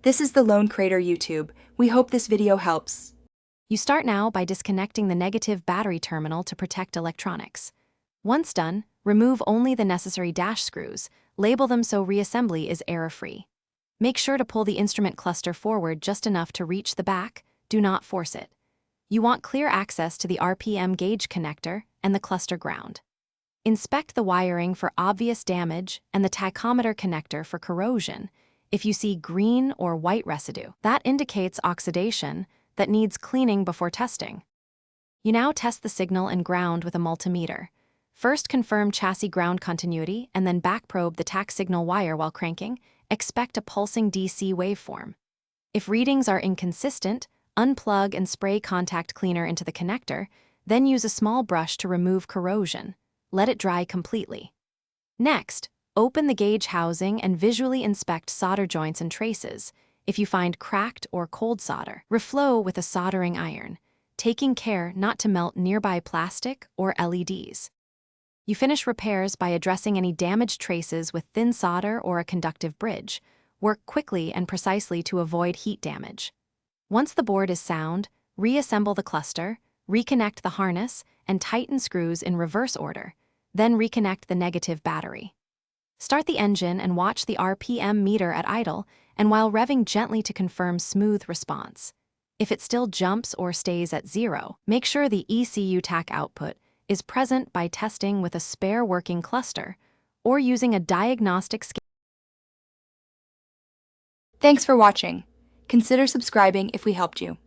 This is the Lone Crater YouTube. We hope this video helps. You start now by disconnecting the negative battery terminal to protect electronics. Once done, remove only the necessary dash screws, label them so reassembly is error-free. Make sure to pull the instrument cluster forward just enough to reach the back, do not force it. You want clear access to the RPM gauge connector and the cluster ground. Inspect the wiring for obvious damage and the tachometer connector for corrosion. If you see green or white residue, that indicates oxidation that needs cleaning before testing. You now test the signal and ground with a multimeter. First confirm chassis ground continuity and then backprobe the tach signal wire while cranking. Expect a pulsing DC waveform. If readings are inconsistent, unplug and spray contact cleaner into the connector, then use a small brush to remove corrosion. Let it dry completely. Next, open the gauge housing and visually inspect solder joints and traces. If you find cracked or cold solder, reflow with a soldering iron, taking care not to melt nearby plastic or LEDs. You finish repairs by addressing any damaged traces with thin solder or a conductive bridge. Work quickly and precisely to avoid heat damage. Once the board is sound, reassemble the cluster, reconnect the harness, and tighten screws in reverse order. Then reconnect the negative battery. Start the engine and watch the RPM meter at idle, and while revving gently to confirm smooth response. If it still jumps or stays at 0, make sure the ECU tach output is present by testing with a spare working cluster or using a diagnostic scale. Thanks for watching. Consider subscribing if we helped you.